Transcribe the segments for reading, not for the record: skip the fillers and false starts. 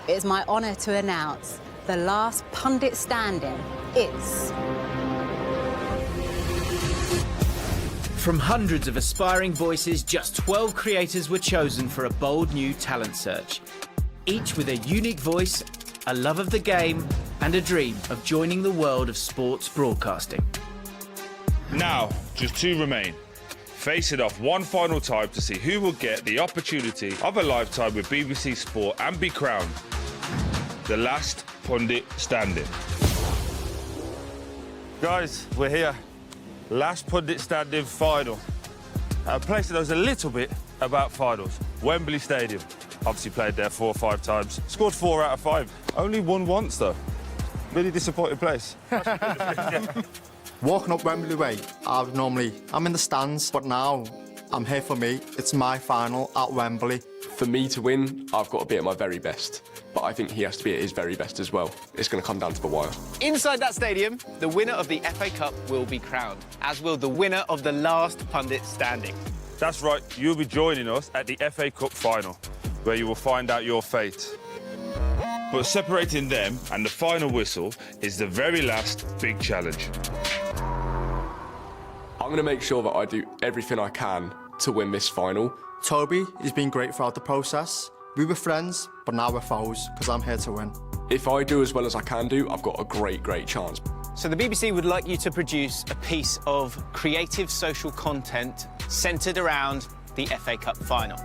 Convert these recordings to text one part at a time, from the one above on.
it's my honour to announce the last pundit standing is... From hundreds of aspiring voices, just 12 creators were chosen for a bold new talent search. Each with a unique voice, a love of the game, and a dream of joining the world of sports broadcasting. Now, just 2 remain. Face it off one final time to see who will get the opportunity of a lifetime with BBC Sport and be crowned the last pundit standing. Guys, we're here. Last pundit standing final. A place that knows a little bit about finals. Wembley Stadium. Obviously played there 4 or 5 times. Scored 4 out of 5. Only won once, though. Really disappointing place. Walking up Wembley Way, I'm in the stands, but now I'm here for me. It's my final at Wembley. For me to win, I've got to be at my very best. But I think he has to be at his very best as well. It's going to come down to the wire. Inside that stadium, the winner of the FA Cup will be crowned, as will the winner of the last pundit standing. That's right, you'll be joining us at the FA Cup final, where you will find out your fate. But separating them and the final whistle is the very last big challenge. I'm going to make sure that I do everything I can to win this final. Toby has been great throughout the process. We were friends, but now we're foes, because I'm here to win. If I do as well as I can do, I've got a great chance. So the BBC would like you to produce a piece of creative social content centred around the FA Cup final.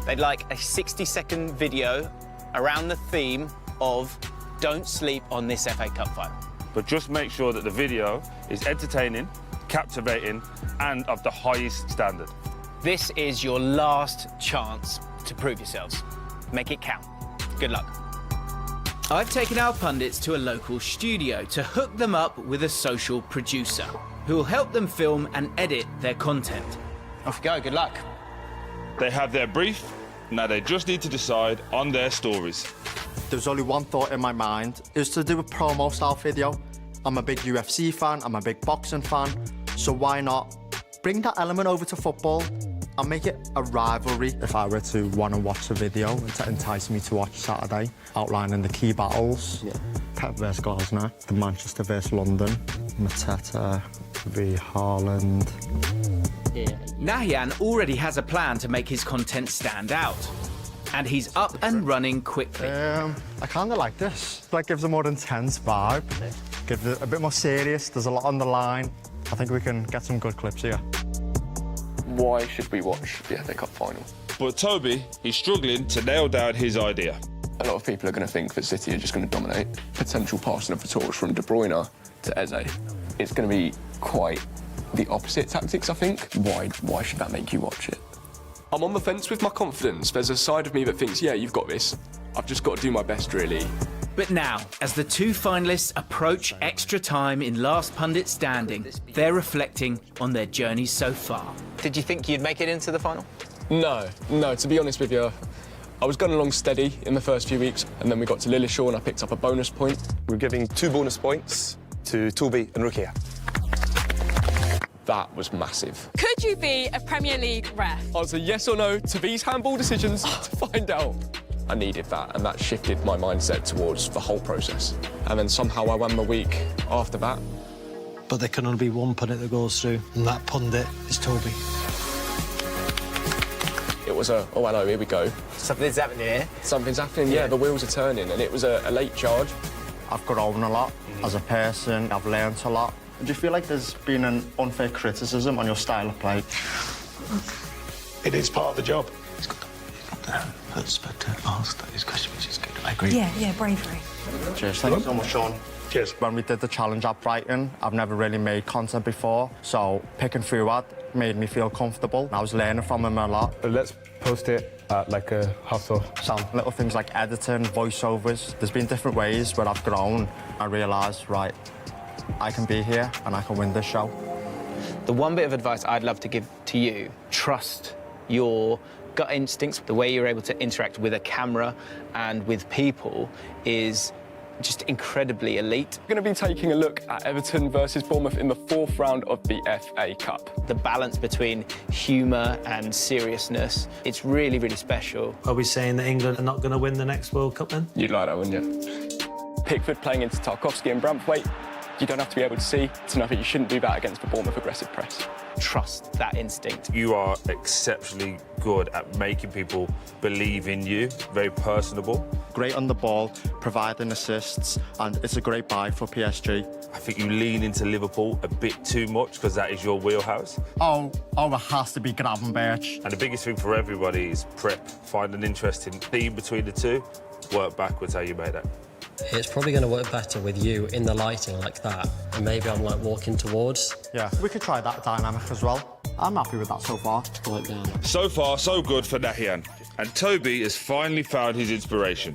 They'd like a 60-second video around the theme of Don't Sleep on This FA Cup final. But just make sure that the video is entertaining, captivating, and of the highest standard. This is your last chance to prove yourselves. Make it count. Good luck. I've taken our pundits to a local studio to hook them up with a social producer who will help them film and edit their content. Off you go. Good luck. They have their brief, now they just need to decide on their stories. There's only one thought in my mind, is to do a promo-style video. I'm a big UFC fan, I'm a big boxing fan, so why not bring that element over to football and make it a rivalry? If I were to want to watch a video to entice me to watch Saturday, outlining the key battles, Pep vs Gosner, the Manchester vs London, Mateta v Haaland. Nahyan already has a plan to make his content stand out. And he's up and running quickly. I kind of like this. Like, gives a more intense vibe. Gives it a bit more serious. There's a lot on the line. I think we can get some good clips here. Why should we watch the FA Cup final? But Toby, he's struggling to nail down his idea. A lot of people are going to think that City are just going to dominate. Potential passing of the torch from De Bruyne to Eze. It's going to be quite the opposite tactics, I think. Why should that make you watch it? I'm on the fence with my confidence. There's a side of me that thinks, yeah, you've got this. I've just got to do my best, really. But now, as the 2 finalists approach extra time in Last Pundit Standing, they're reflecting on their journey so far. Did you think you'd make it into the final? No, to be honest with you, I was going along steady in the first few weeks, and then we got to Lillishall and I picked up a bonus point. We're giving 2 bonus points to Toby and Rukia. That was massive. Could you be a Premier League ref? Answer yes or no to these handball decisions to find out. I needed that, and that shifted my mindset towards the whole process. And then somehow I won the week after that. But there can only be one pundit that goes through, and that pundit is Toby. It was a, oh, hello, here we go. Something's happening here. Something's happening, yeah, the wheels are turning, and it was a late charge. I've grown a lot as a person. I've learned a lot. Do you feel like there's been an unfair criticism on your style of play? It is part of the job. He's got but to ask those questions, which is good. I agree. Yeah, bravery. Cheers. Thank you so much, Sean. Cheers. When we did the challenge at Brighton, I've never really made content before, so picking through that made me feel comfortable. I was learning from him a lot. Let's post it at like a hustle. Some little things like editing, voiceovers. There's been different ways where I've grown. I realised, right, I can be here and I can win this show. The one bit of advice I'd love to give to you, trust your gut instincts. The way you're able to interact with a camera and with people is just incredibly elite. We're going to be taking a look at Everton versus Bournemouth in the 4th round of the FA Cup. The balance between humour and seriousness, it's really, really special. Are we saying that England are not going to win the next World Cup then? You'd like that, wouldn't you? Pickford playing into Tarkowski and Branthwaite. You don't have to be able to see to know that you shouldn't do that against the Bournemouth aggressive press. Trust that instinct. You are exceptionally good at making people believe in you, very personable. Great on the ball, providing assists, and it's a great buy for PSG. I think you lean into Liverpool a bit too much because that is your wheelhouse. Oh, it has to be Gravenberch. And the biggest thing for everybody is prep. Find an interesting theme between the two, work backwards how you made it. It's probably going to work better with you in the lighting like that, and maybe I'm like walking towards. Yeah, we could try that dynamic as well. I'm happy with that so far. Like that. So far, so good for Nahian. And Toby has finally found his inspiration.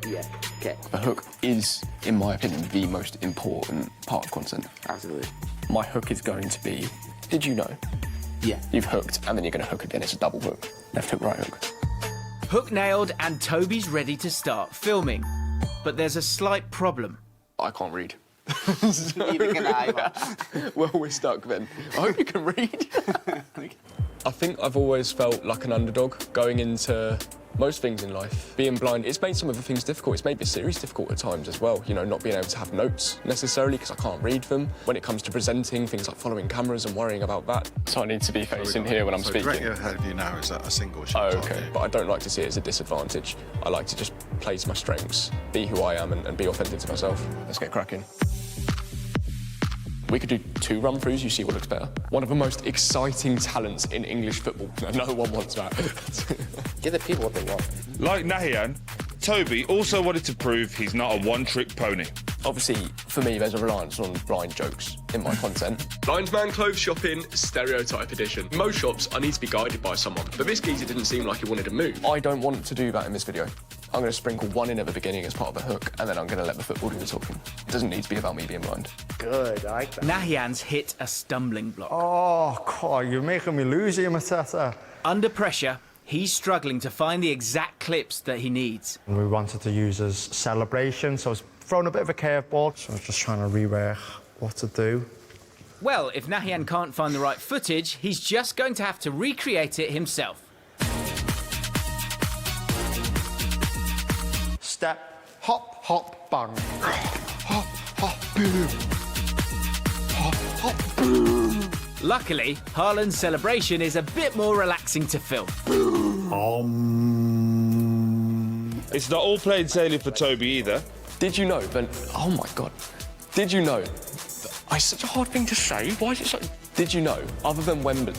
Yeah, okay. The hook is, in my opinion, the most important part of content. Absolutely. My hook is going to be, did you know? Yeah. You've hooked, and then you're going to hook again. It's a double hook. Left hook, right hook. Hook nailed and Toby's ready to start filming. But there's a slight problem. I can't read. Neither can I, but... Well, we're stuck then. I hope you can read. I think I've always felt like an underdog going into most things in life. Being blind, it's made some of the things difficult. It's made the series difficult at times as well. You know, not being able to have notes necessarily because I can't read them. When it comes to presenting, things like following cameras and worrying about that. So I need to be facing here when I'm speaking. Directly ahead of you now is a single shot. Oh, okay. But I don't like to see it as a disadvantage. I like to just play to my strengths, be who I am and be authentic to myself. Let's get cracking. We could do 2 run-throughs, you see what looks better. One of the most exciting talents in English football. No one wants that. Give the people what they want. Like Nahian, Toby also wanted to prove he's not a one-trick pony. Obviously, for me, there's a reliance on blind jokes in my content. Blind man clothes shopping, stereotype edition. Most shops, I need to be guided by someone, but this geezer didn't seem like he wanted to move. I don't want to do that in this video. I'm going to sprinkle one in at the beginning as part of the hook, and then I'm going to let the football do the talking. It doesn't need to be about me being blind. Good, I like that. Nahian's hit a stumbling block. Oh, God, you're making me lose here, Mateta. Under pressure, he's struggling to find the exact clips that he needs. We wanted to use as celebration, so I was throwing a bit of a curveball. So I was just trying to rework what to do. Well, if Nahian can't find the right footage, he's just going to have to recreate it himself. Step, hop, hop, bang. Hop, hop, boom. Hop, hop, boom. Luckily, Haaland's celebration is a bit more relaxing to film. It's not all plain sailing for Toby either. Did you know that... Oh, my God. Did you know... It's such a hard thing to say. Why is it so... Did you know, other than Wembley...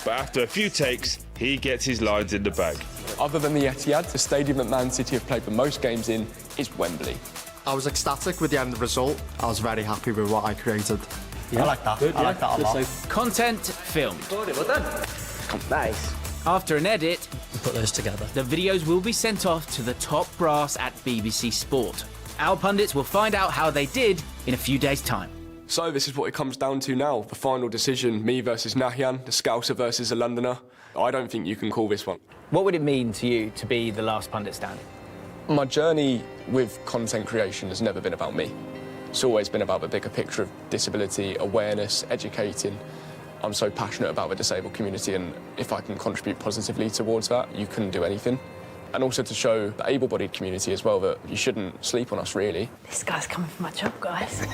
But after a few takes, he gets his lines in the bag. Other than the Etihad, the stadium that Man City have played the most games in is Wembley. I was ecstatic with the end result. I was very happy with what I created. Yeah. I like that. Good, I like that a lot. Content filmed. Well done. Nice. After an edit, Put those together. the videos will be sent off to the top brass at BBC Sport. Our pundits will find out how they did in a few days' time. So this is what it comes down to now. The final decision, me versus Nahian, the Scouser versus a Londoner. I don't think you can call this one. What would it mean to you to be the last pundit standing? My journey with content creation has never been about me. It's always been about the bigger picture of disability, awareness, educating. I'm so passionate about the disabled community, and if I can contribute positively towards that, you can do anything. And also to show the able-bodied community as well that you shouldn't sleep on us, really. This guy's coming for my job, guys.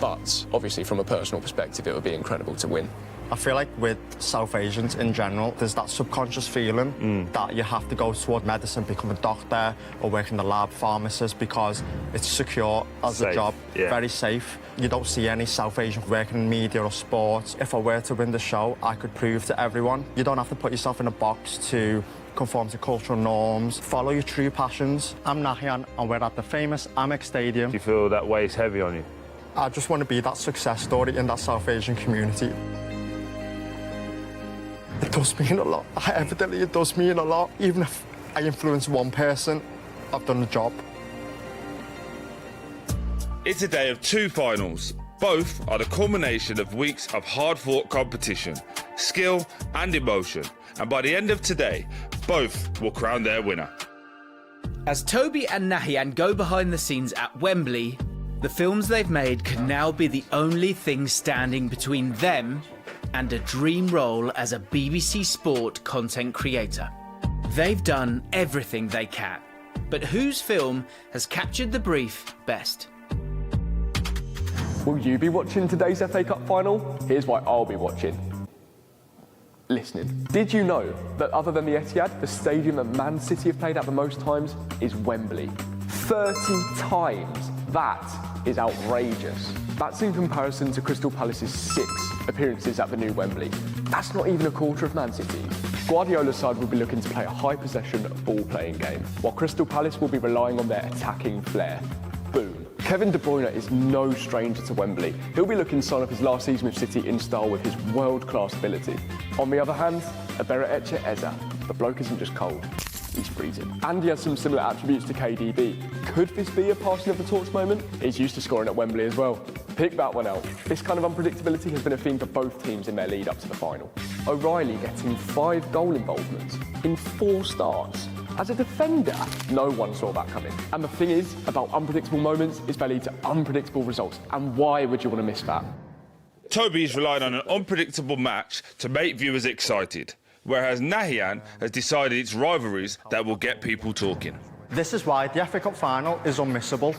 But obviously, from a personal perspective, it would be incredible to win. I feel like with South Asians in general, there's that subconscious feeling that you have to go toward medicine, become a doctor or work in the lab, pharmacist, because it's secure as a job, very safe. You don't see any South Asians working in media or sports. If I were to win the show, I could prove to everyone, you don't have to put yourself in a box to conform to cultural norms. Follow your true passions. I'm Nahian, and we're at the famous Amex Stadium. Do you feel that weight's heavy on you? I just want to be that success story in that South Asian community. It does mean a lot. Evidently, it does mean a lot. Even if I influence one person, I've done the job. It's a day of 2 finals. Both are the culmination of weeks of hard-fought competition, skill and emotion. And by the end of today, both will crown their winner. As Toby and Nahyan go behind the scenes at Wembley, the films they've made could now be the only thing standing between them and a dream role as a BBC Sport content creator. They've done everything they can, but whose film has captured the brief best? Will you be watching today's FA Cup final? Here's why I'll be watching. Listening. Did you know that other than the Etihad, the stadium that Man City have played at the most times is Wembley? 30 times! That is outrageous. That's in comparison to Crystal Palace's 6 appearances at the new Wembley. That's not even a quarter of Man City. Guardiola's side will be looking to play a high-possession, ball-playing game, while Crystal Palace will be relying on their attacking flair. Boom. Kevin De Bruyne is no stranger to Wembley. He'll be looking to sign up his last season with City in style with his world-class ability. On the other hand, Abera Eche Eza. The bloke isn't just cold, he's freezing. And he has some similar attributes to KDB. Could this be a passing of the torch moment? He's used to scoring at Wembley as well. Pick that one out. This kind of unpredictability has been a theme for both teams in their lead up to the final. O'Reilly getting 5 goal involvements in 4 starts. As a defender, no one saw that coming. And the thing is, about unpredictable moments is they lead to unpredictable results. And why would you want to miss that? Toby's relied on an unpredictable match to make viewers excited, whereas Nahyan has decided it's rivalries that will get people talking. This is why the FA Cup final is unmissable.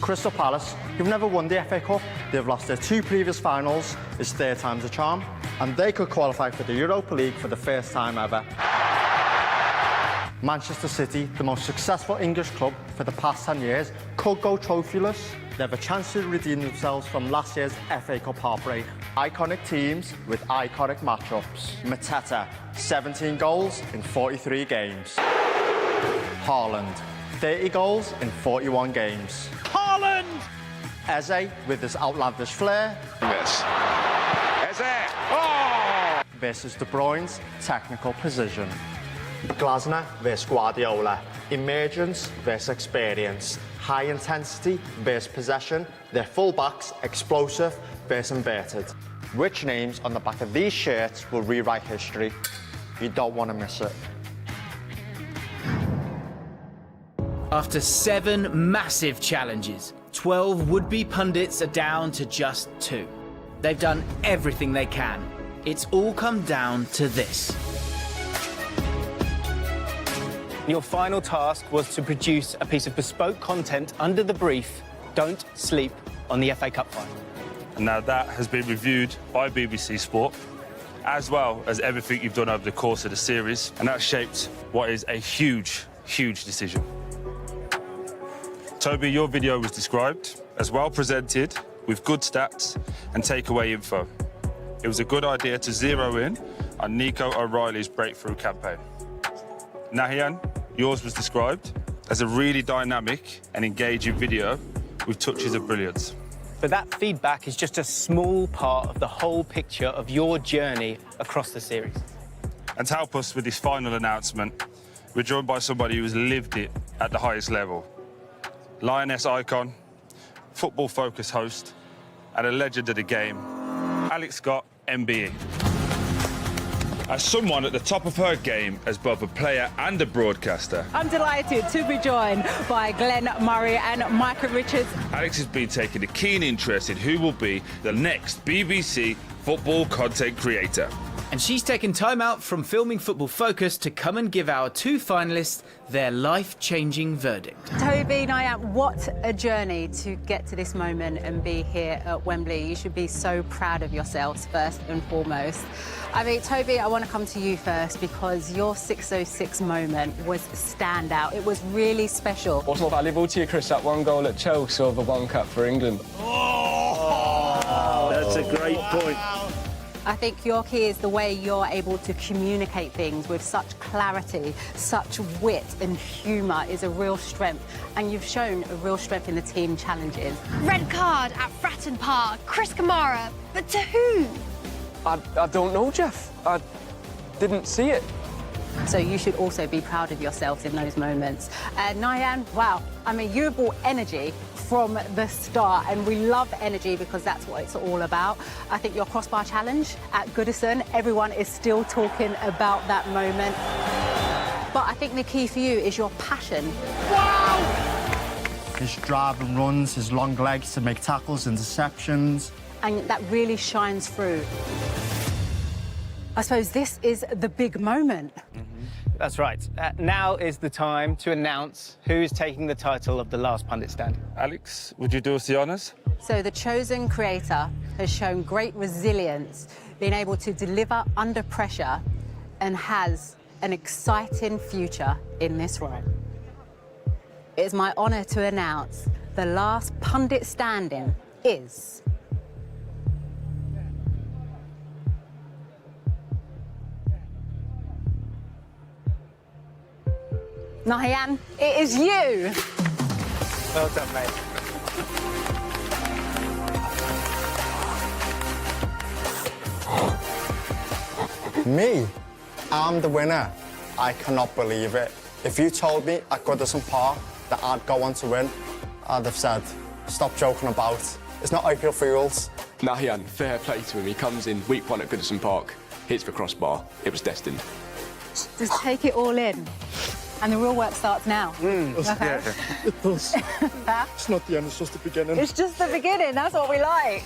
Crystal Palace, who've never won the FA Cup, they've lost their 2 previous finals, it's 3 times a charm, and they could qualify for the Europa League for the first time ever. Manchester City, the most successful English club for the past 10 years, could go trophyless. They have a chance to redeem themselves from last year's FA Cup heartbreak. Iconic teams with iconic matchups. Mateta, 17 goals in 43 games. Haaland, 30 goals in 41 games. Haaland! Eze, with his outlandish flair. Yes. Eze! Oh! Versus De Bruyne's technical precision. Glasner versus Guardiola. Emergence versus experience. High intensity versus possession. Their fullbacks, explosive versus inverted. Which names on the back of these shirts will rewrite history? You don't want to miss it. After 7 massive challenges, 12 would-be pundits are down to just 2. They've done everything they can. It's all come down to this. Your final task was to produce a piece of bespoke content under the brief, "Don't sleep on the FA Cup final." Now that has been reviewed by BBC Sport, as well as everything you've done over the course of the series, and that shaped what is a huge, huge decision. Toby, your video was described as well presented, with good stats and takeaway info. It was a good idea to zero in on Nico O'Reilly's breakthrough campaign. Nahyan, yours was described as a really dynamic and engaging video with touches of brilliance. But that feedback is just a small part of the whole picture of your journey across the series. And to help us with this final announcement, we're joined by somebody who has lived it at the highest level. Lioness icon, Football Focus host, and a legend of the game, Alex Scott, MBE. As someone at the top of her game as both a player and a broadcaster, I'm delighted to be joined by Glenn Murray and Micah Richards. Alex has been taking a keen interest in who will be the next BBC football content creator. And she's taken time out from filming Football Focus to come and give our 2 finalists their life-changing verdict. Toby, Nahyan, what a journey to get to this moment and be here at Wembley. You should be so proud of yourselves, first and foremost. I mean, Toby, I want to come to you first because your 606 moment was standout. It was really special. What's more valuable to you, Chris, that 1 goal at Chelsea or the 1 cap for England? Oh, that's a great point. I think your key is the way you're able to communicate things with such clarity, such wit and humour is a real strength. And you've shown a real strength in the team challenges. Red card at Fratton Park, Chris Kamara, but to who? I don't know, Jeff. I didn't see it. So you should also be proud of yourselves in those moments. Nahyan, wow, I mean, you brought energy from the start, and we love energy because that's what it's all about. I think your crossbar challenge at Goodison, everyone is still talking about that moment. But I think the key for you is your passion. His drive and runs, his long legs to make tackles, interceptions. And that really shines through. I suppose this is the big moment. That's right. Now is the time to announce who's taking the title of the last Pundit stand. Alex, would you do us the honours? So the chosen creator has shown great resilience, being able to deliver under pressure, and has an exciting future in this role. It is my honour to announce the last Pundit standing is... Nahian, it is you! Well done, mate. Me? I'm the winner. I cannot believe it. If you told me at Goodison Park that I'd go on to win, I'd have said, stop joking about. It's not April Fools. Nahian, fair play to him. He comes in week 1 at Goodison Park, hits the crossbar. It was destined. Just take it all in. And the real work starts now. Okay? Yeah, it does. It's not the end, it's just the beginning. It's just the beginning, that's what we like.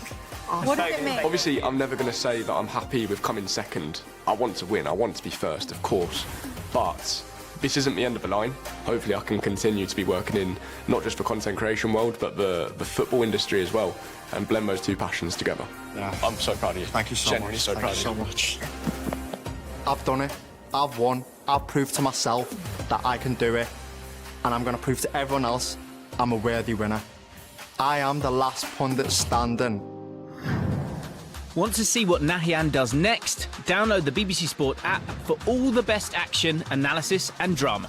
What does it mean? Obviously, I'm never going to say that I'm happy with coming second. I want to win. I want to be first, of course. But this isn't the end of the line. Hopefully, I can continue to be working in not just the content creation world, but the football industry as well, and blend those two passions together. Yeah. I'm so proud of you. Thank you so Genuinely much. so proud Thank you of you. so much. I've done it. I've won. I've proved to myself that I can do it. And I'm going to prove to everyone else I'm a worthy winner. I am the last Pundit standing. Want to see what Nahian does next? Download the BBC Sport app for all the best action, analysis and drama.